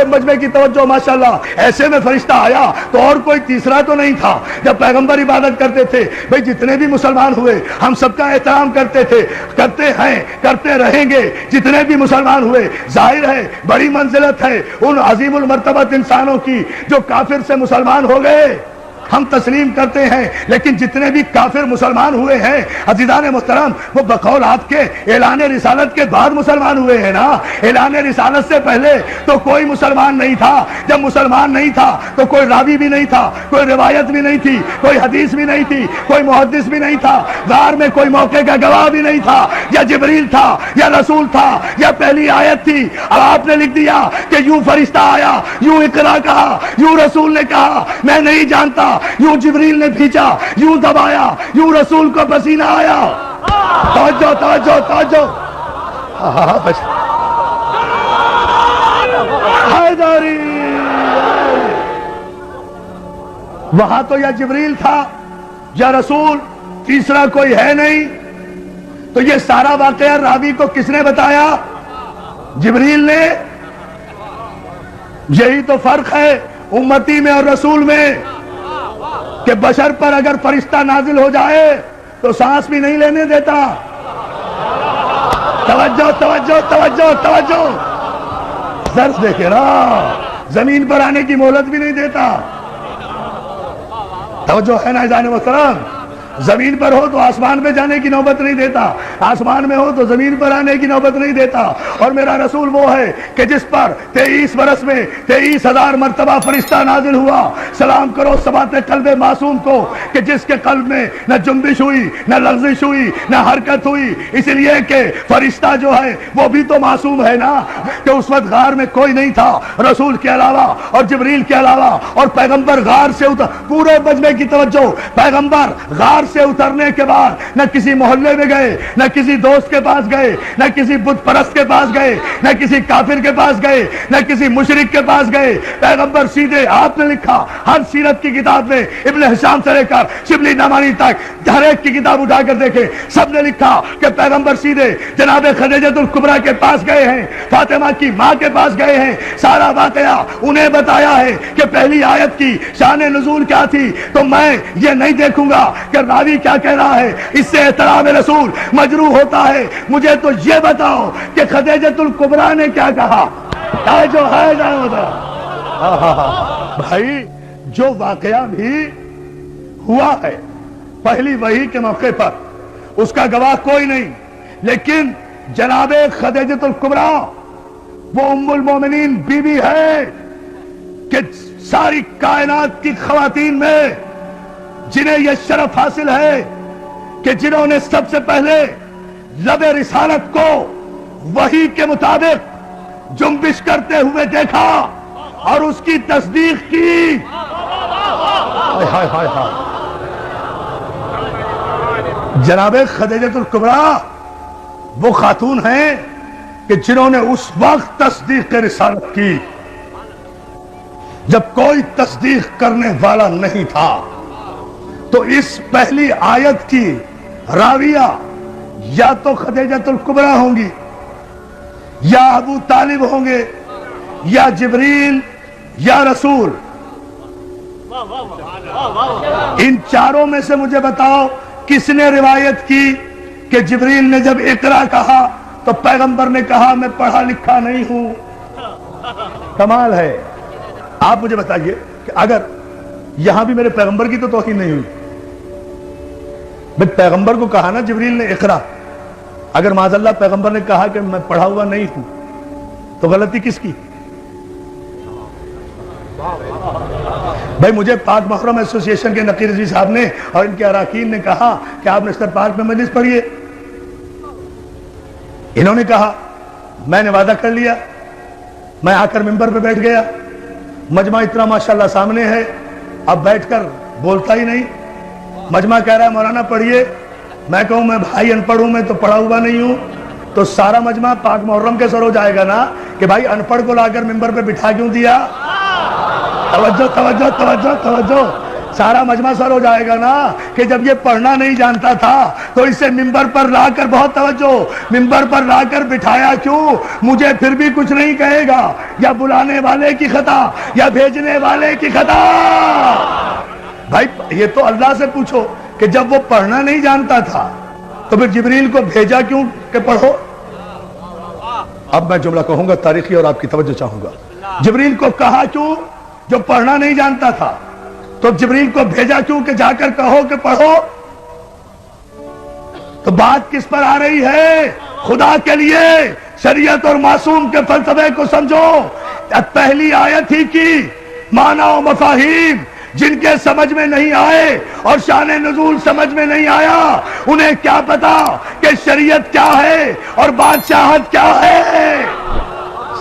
مجمع کی توجہ ماشاءاللہ. ایسے میں فرشتہ آیا تو اور کوئی تیسرا تو نہیں تھا. جب پیغمبر عبادت کرتے تھے بھئی جتنے بھی مسلمان ہوئے ہم سب کا احترام کرتے تھے, کرتے ہیں, کرتے رہیں گے. جتنے بھی مسلمان ہوئے ظاہر ہے بڑی منزلت ہے ان عظیم المرتبت انسانوں کی جو کافر سے مسلمان ہو گئے, ہم تسلیم کرتے ہیں. لیکن جتنے بھی کافر مسلمان ہوئے ہیں عزیزان محترم وہ بقول آپ کے اعلان رسالت کے بعد مسلمان ہوئے ہیں نا. اعلان رسالت سے پہلے تو کوئی مسلمان نہیں تھا. جب مسلمان نہیں تھا تو کوئی راوی بھی نہیں تھا, کوئی روایت بھی نہیں تھی, کوئی حدیث بھی نہیں تھی, کوئی محدث بھی نہیں تھا, غار میں کوئی موقع کا گواہ بھی نہیں تھا. یا جبریل تھا یا رسول تھا یا پہلی آیت تھی. اب آپ نے لکھ دیا کہ یوں فرشتہ آیا, یوں اقرا کہا, یوں رسول نے کہا, میں نہیں جانتا, یوں جبریل نے بھیجا, یوں دبایا, یوں رسول کو پسینہ آیا. توجہ توجہ توجہ. حیدری وہاں تو یا جبریل تھا یا رسول, تیسرا کوئی ہے نہیں. تو یہ سارا واقعہ راوی کو کس نے بتایا؟ جبریل نے. یہی تو فرق ہے امتی میں اور رسول میں کہ بشر پر اگر فرشتہ نازل ہو جائے تو سانس بھی نہیں لینے دیتا. توجہ توجہ توجہ توجہ. درس دیکھے نا, زمین پر آنے کی مہلت بھی نہیں دیتا. توجہ ہے نا عزیزان محترم. زمین پر ہو تو آسمان پہ جانے کی نوبت نہیں دیتا, آسمان میں ہو تو زمین پر آنے کی نوبت نہیں دیتا. اور میرا رسول وہ ہے کہ جس پر 23 برس میں 23,000 مرتبہ فرشتہ نازل ہوا. سلام کرو سبات قلب معصوم کو کہ جس کے قلب میں نہ جنبش ہوئی, نہ لغزش ہوئی, نہ حرکت ہوئی. اس لیے کہ فرشتہ جو ہے وہ بھی تو معصوم ہے نا, کہ اس وقت غار میں کوئی نہیں تھا رسول کے علاوہ اور جبریل کے علاوہ. اور پیغمبر غار سے پورے مجمع کی توجہ, پیغمبر غار سے اترنے کے بعد نہ کسی محلے میں گئے, نہ کسی دوست کے پاس گئے, نہ کسی بت پرست کے پاس گئے, نہ کسی کافر کے پاس گئے, نہ کسی مشرک کے پاس گئے. پیغمبر سیدھے, آپ نے لکھا ہر سیرت کی کتاب میں ابن حشام سے لے کر شبلی نعمانی تک ہر ایک کی کتاب اٹھا کر دیکھیں, سب نے لکھا کہ پیغمبر سیدھے جناب خدیجہ الکبریٰ کے پاس گئے ہیں, فاطمہ کی ماں کے پاس گئے ہیں. سارا واقعہ انہیں بتایا ہے کہ پہلی آیت کی شان نزول کیا تھی. تو میں یہ نہیں دیکھوں گا کہ راوی کیا کہہ رہا ہے, اس سے احترام رسول مجروح ہوتا ہے. مجھے تو یہ بتاؤ کہ خدیجۃ الکبریٰ نے کیا کہا. جو ہے بھائی جو واقعہ بھی ہوا ہے پہلی وحی کے موقع پر, اس کا گواہ کوئی نہیں. لیکن جناب خدیجۃ الکبریٰ وہ ام المومنین بی بی ہے کہ ساری کائنات کی خواتین میں جنہیں یہ شرف حاصل ہے کہ جنہوں نے سب سے پہلے لب رسالت کو وحی کے مطابق جنبش کرتے ہوئے دیکھا اور اس کی تصدیق کی. جناب خدیجۃ الکبریٰ وہ خاتون ہیں کہ جنہوں نے اس وقت تصدیق رسالت کی جب کوئی تصدیق کرنے والا نہیں تھا. تو اس پہلی آیت کی راویہ یا تو خدیجۃ الکبریٰ ہوں گی, یا ابو طالب ہوں گے, یا جبریل, یا رسول. ان چاروں میں سے مجھے بتاؤ کس نے روایت کی کہ جبریل نے جب اقرا کہا تو پیغمبر نے کہا میں پڑھا لکھا نہیں ہوں. کمال ہے. آپ مجھے بتائیے کہ اگر یہاں بھی میرے پیغمبر کی تو توہین نہیں ہوئی. بھئی پیغمبر کو کہا نا جبریل نے اقرا, اگر معاذ اللہ پیغمبر نے کہا کہ میں پڑھا ہوا نہیں ہوں تو غلطی کس کی؟ بھئی مجھے پاک محرم ایسوسی ایشن کے نقیر رضوی صاحب نے اور ان کے اراکین نے کہا کہ آپ نشتر پاک میں مجلس پڑھیے. انہوں نے کہا, میں نے وعدہ کر لیا, میں آ کر ممبر پہ بیٹھ گیا. مجمع اتنا ماشاءاللہ سامنے ہے, اب بیٹھ کر بولتا ہی نہیں. مجمع کہہ رہا ہے مولانا پڑھیے, میں کہوں میں بھائی ان پڑھ ہوں, میں تو پڑھا ہوا نہیں ہوں. تو سارا مجمع پاک محرم کے سر ہو جائے گا نا کہ بھائی ان پڑھ کو لا کر ممبر پہ بٹھا کیوں دیا. توجہ توجہ توجہ توجہ. سارا مجمع سر ہو جائے گا نا کہ جب یہ پڑھنا نہیں جانتا تھا تو اسے ممبر پر لا کر، بہت توجہ، ممبر پر لا کر بٹھایا کیوں؟ مجھے پھر بھی کچھ نہیں کہے گا، یا بلانے والے کی خطا یا بھیجنے والے کی خطا۔ بھائی یہ تو اللہ سے پوچھو کہ جب وہ پڑھنا نہیں جانتا تھا تو پھر جبریل کو بھیجا کیوں کہ پڑھو؟ اب میں جملہ کہوں گا تاریخی اور آپ کی توجہ چاہوں گا۔ جبریل کو کہا کیوں؟ جو پڑھنا نہیں جانتا تھا تو جبریل کو بھیجا کیوں کہ جا کر کہو کہ پڑھو؟ تو بات کس پر آ رہی ہے؟ خدا کے لیے شریعت اور معصوم کے فلسفے کو سمجھو۔ پہلی آیت ہی کی معنی و مفاہیم جن کے سمجھ میں نہیں آئے اور شان نزول سمجھ میں نہیں آیا، انہیں کیا پتا کہ شریعت کیا ہے اور بادشاہت کیا ہے؟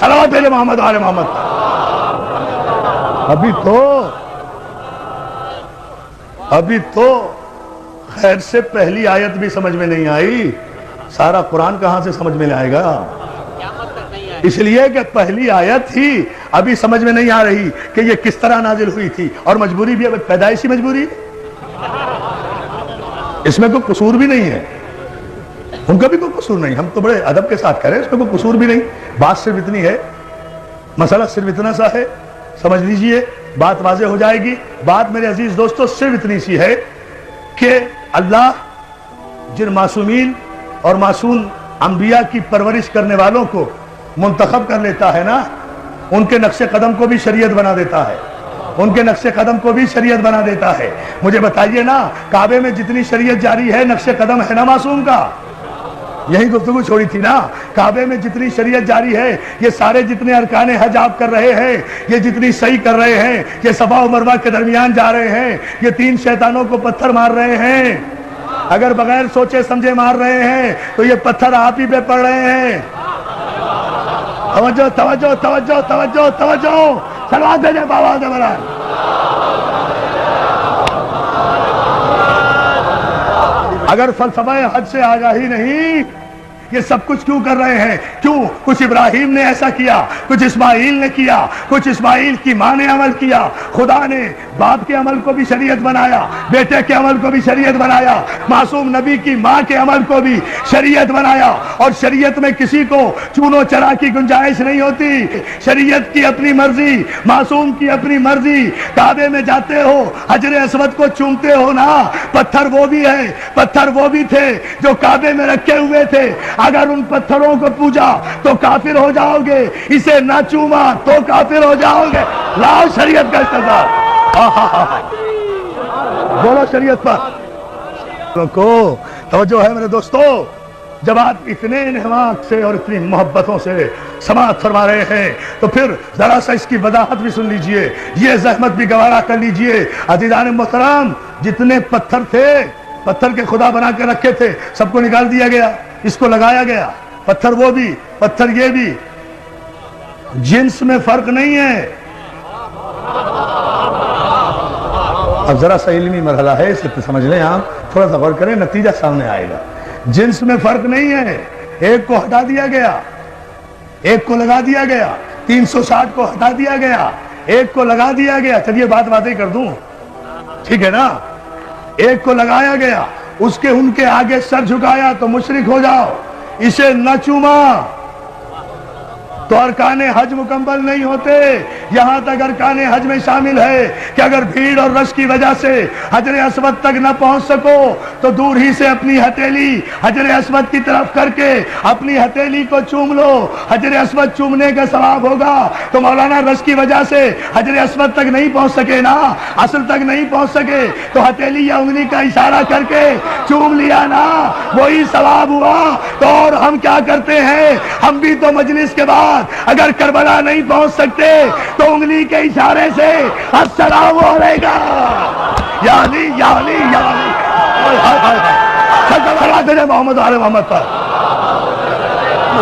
صلوات علی محمد و آل محمد۔ ابھی تو خیر سے پہلی آیت بھی سمجھ میں نہیں آئی، سارا قرآن کہاں سے سمجھ میں آئے گا؟ اس لیے کہ پہلی آیت ہی ابھی سمجھ میں نہیں آ رہی کہ یہ کس طرح نازل ہوئی تھی، اور مجبوری بھی پیدائشی مجبوری، اس میں کوئی قصور بھی نہیں ہے، ان کا بھی کوئی قصور نہیں، ہم تو بڑے ادب کے ساتھ کریں، اس میں کوئی قصور بھی نہیں، بات صرف اتنی ہے، مسئلہ صرف اتنا سا ہے، سمجھ لیجئے، بات واضح ہو جائے گی۔ بات میرے عزیز دوستو صرف اتنی سی ہے کہ اللہ جن معصومین اور معصوم انبیاء کی پرورش کرنے والوں کو منتخب کر لیتا ہے نا، ان کے نقش قدم کو بھی شریعت بنا دیتا ہے، ان کے نقش قدم کو بھی شریعت بنا دیتا ہے۔ مجھے بتائیے نا، کعبے میں جتنی شریعت جاری ہے نقش قدم ہے نا معصوم کا؟ یہی گفتگو چھوڑی تھی نا، کعبے میں جتنی شریعت جاری ہے، یہ سارے جتنے ارکان حج آپ کر رہے ہیں، یہ جتنی صحیح کر رہے ہیں، یہ صفا و مروہ کے درمیان جا رہے ہیں، یہ 3 شیطانوں کو پتھر مار رہے ہیں، اگر بغیر سوچے سمجھے مار رہے ہیں تو یہ پتھر آپ ہی پہ پڑ رہے ہیں۔ توجہ توجہ توجہ توجہ توجہ، صلوات بھیجیں بابا دبران۔ اگر فلسفہ حج سے آگاہی نہیں، یہ سب کچھ کیوں کر رہے ہیں؟ کیوں؟ کچھ ابراہیم نے ایسا کیا، کچھ اسماعیل نے کیا، کچھ اسماعیل کی ماں نے عمل کیا، خدا نے باپ کے عمل کو بھی شریعت بنایا، بیٹے کے عمل کو بھی شریعت بنایا، معصوم نبی کی ماں کے عمل کو بھی شریعت بنایا، اور شریعت میں کسی کو چون و چرا کی گنجائش نہیں ہوتی، شریعت کی اپنی مرضی، معصوم کی اپنی مرضی۔ کعبے میں جاتے ہو، حجر اسود کو چومتے ہو نا، پتھر وہ بھی ہے، پتھر وہ بھی تھے جو کعبے میں رکھے ہوئے تھے، اگر ان پتھروں کو پوجا تو کافر ہو جاؤ گے، اسے نہ چوما تو کافر ہو جاؤ گے۔ لاؤ شریعت کا استدلال، بولو شریعت پر کو توجہ ہے میرے دوستو۔ جب آپ اتنے انہماک سے اور اتنی محبتوں سے سماعت فرما رہے ہیں تو پھر ذرا سا اس کی وضاحت بھی سن لیجئے، یہ زحمت بھی گوارا کر لیجئے۔ عزیزان محترم، جتنے پتھر تھے، پتھر کے خدا بنا کے رکھے تھے، سب کو نکال دیا گیا، اس کو لگایا گیا، پتھر وہ بھی، پتھر یہ بھی، جنس میں فرق نہیں ہے۔ اب ذرا سا علمی مرحلہ ہے، اسے سمجھ لیں، آپ تھوڑا سا غور کریں، نتیجہ سامنے آئے گا۔ جنس میں فرق نہیں ہے، ایک کو ہٹا دیا گیا، ایک کو لگا دیا گیا، 360 کو ہٹا دیا گیا، ایک کو لگا دیا گیا۔ چلیے بات باتیں کر دوں، ٹھیک ہے نا؟ ایک کو لگایا گیا، اس کے ان کے آگے سر جھکایا تو مشرک ہو جاؤ، اسے نہ چوما تو ارکان حج مکمل نہیں ہوتے۔ یہاں تک ارکان حج میں شامل ہے کہ اگر بھیڑ اور رش کی وجہ سے حجر اسود تک نہ پہنچ سکو تو دور ہی سے اپنی ہتھیلی حجر اسود کی طرف کر کے اپنی ہتھیلی کو چوم لو، حجر اسود چومنے کا ثواب ہوگا۔ تو مولانا رش کی وجہ سے حجر اسود تک نہیں پہنچ سکے نا، اصل تک نہیں پہنچ سکے تو ہتھیلی یا انگلی کا اشارہ کر کے چوم لیا نا، وہی ثواب ہوا۔ تو اور ہم کیا کرتے ہیں؟ ہم بھی تو مجلس کے بعد اگر کربلا نہیں پہنچ سکتے تو انگلی کے اشارے سے السلام علیکم یا علی یا علی یا علی، محمد علی محمد پر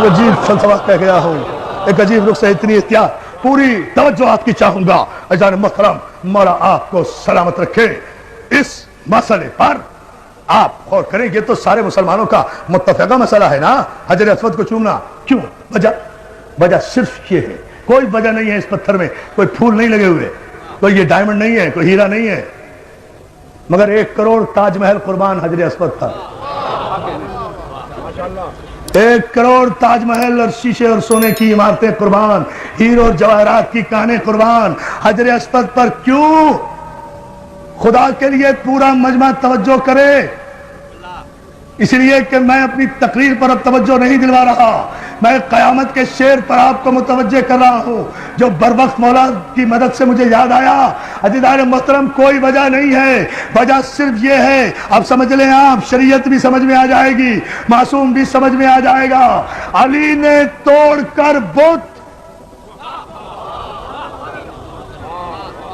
عجیب فلسفہ کہہ گیا ہوں، ایک عجیب رخ سے اتنی احتیاط، پوری توجہ آپ کی چاہوں گا۔ عزیزان محترم، مولا آپ کو سلامت رکھے۔ اس مسئلے پر آپ غور کریں، یہ تو سارے مسلمانوں کا متفقہ مسئلہ ہے نا، حجر اسود کو چومنا۔ کیوں؟ وجہ صرف یہ ہے، کوئی وجہ نہیں ہے، اس پتھر میں کوئی پھول نہیں لگے ہوئے، کوئی یہ ڈائمنڈ نہیں ہے، کوئی ہیرا نہیں ہے، مگر 1 کروڑ تاج محل قربان حجر اسود پر. 1 کروڑ تاج محل اور شیشے اور سونے کی عمارتیں قربان, ہیروں اور جواہرات کی کانیں قربان حجر اسود پر. کیوں؟ خدا کے لیے پورا مجمع توجہ کرے. اس لیے کہ میں اپنی تقریر پر اب توجہ نہیں دلوا رہا, میں قیامت کے شعر پر آپ کو متوجہ کر رہا ہوں جو بر وقت مولا کی مدد سے مجھے یاد آیا. عزیزان محترم, کوئی وجہ نہیں ہے, وجہ صرف یہ ہے, اب سمجھ لیں آپ, شریعت بھی سمجھ میں آ جائے گی, معصوم بھی سمجھ میں آ جائے گا. علی نے توڑ کر بت,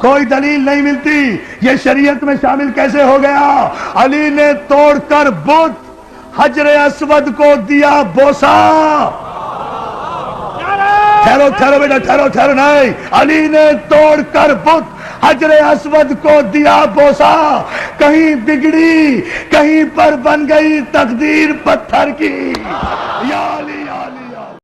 کوئی دلیل نہیں ملتی, یہ شریعت میں شامل کیسے ہو گیا؟ علی نے توڑ کر بت حجر اسود کو دیا بوسا. ٹھہرو بیٹا, ٹھہرو نہیں. علی نے توڑ کر بت حجر اسود کو دیا بوسا. کہیں بگڑی, کہیں پر بن گئی تقدیر پتھر کی.